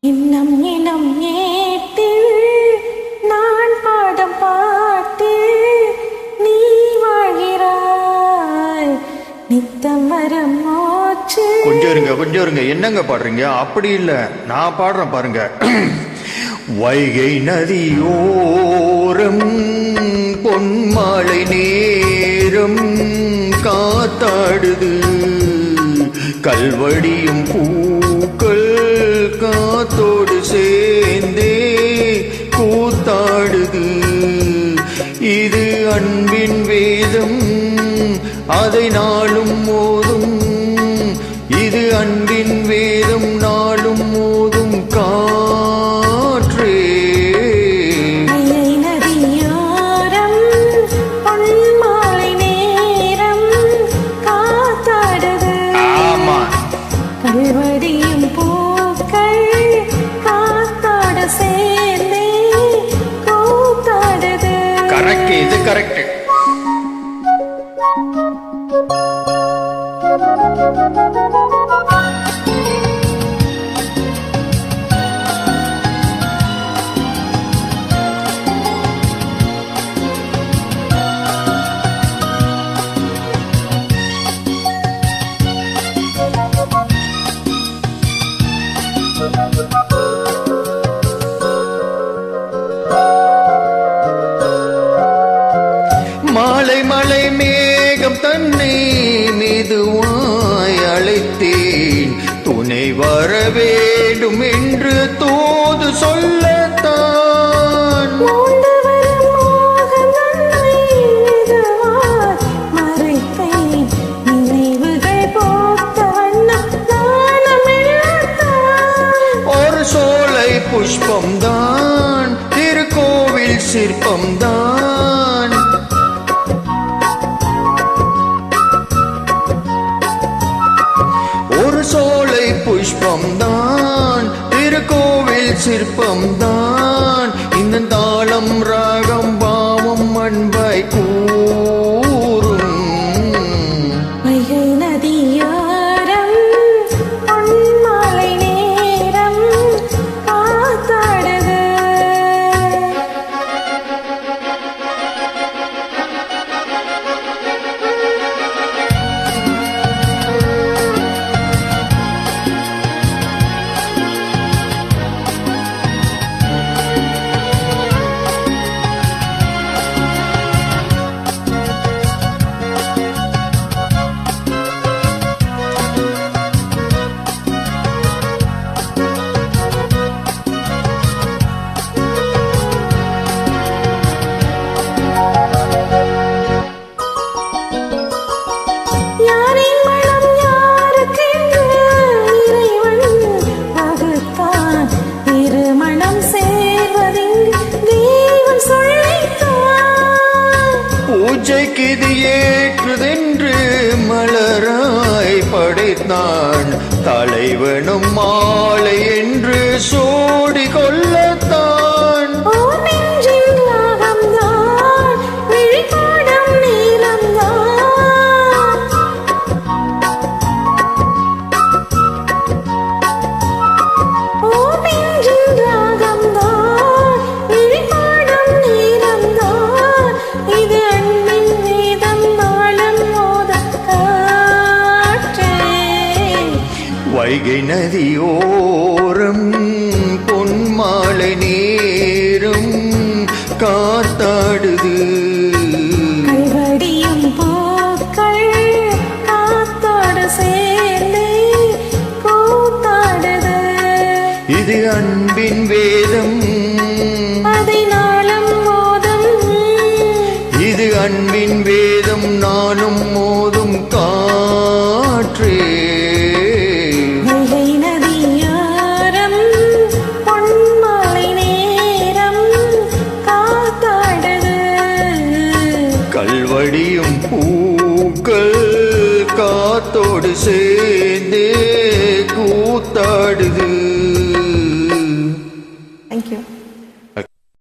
இன்னம் இனம் ஏட்டில் நான் பாடம் பாட்டு நீ வாழ்கிறாய் நித்தம் மரம் மோச்சு. கொஞ்சம் இருங்க என்னங்க பாடுறீங்க? அப்படி இல்ல, நான் பாடுறேன் பாருங்க. வைகை நதியோரம் பொன்மாலை நேரம் காத்தாடுது, கல்வடியும் பூக்கள் காத்தோடு சேர்ந்தே கூத்தாடுது. இது அன்பின் வேதம், அதை நாளும் மோதும். இது அன்பின் வேதம், நாளும் மோதும் காற்றே. நதியோரம் பொன்மாலை நேரம் காத்தாடுது, ஆமா, கல்வடியும் பூக்கள் காத்தாட சேர்ந்தே கூத்தாடுது. கரெக்ட், இது கரெக்ட். மாலை மலை மேகம் தன்னை மெதுவாய் அழைத்தேன், துணை வர வேண்டும் என்று தூது சொல்லத்தான். ஒரு சோலை புஷ்பம்தான், திருக்கோவில் சிற்பம்தான். ஒரு சோலை புஷ்பம்தான், திருக்கோவில் சிற்பம்தான். இந்த தாளம் ராகம் பாவம் அன்பாய் கூறும். வைகை நதியோரம் பொன்மாலை நேரம் காத்தாடுது. பூஜைக்கு இது ஏற்றுதென்று மலராய் படைத்தான், தலைவனும் மாலை என்று சோடி கொள்ளத்தான். வைகை நதியோரம் பொன்மாலை நேரம் காத்தாடுது, கல்வடியும் பூக்கள் காத்தோடு சேர்ந்து கூத்தாடுது. இது அன்பின் வேதம், அதை நாளும் மோதும். இது அன்பின் வேதம், நாளும் மோதும் காற்றே. கல்வடியும் பூக்கள் காத்தோடு சேர்ந்தே கூத்தாடுது. Thank you.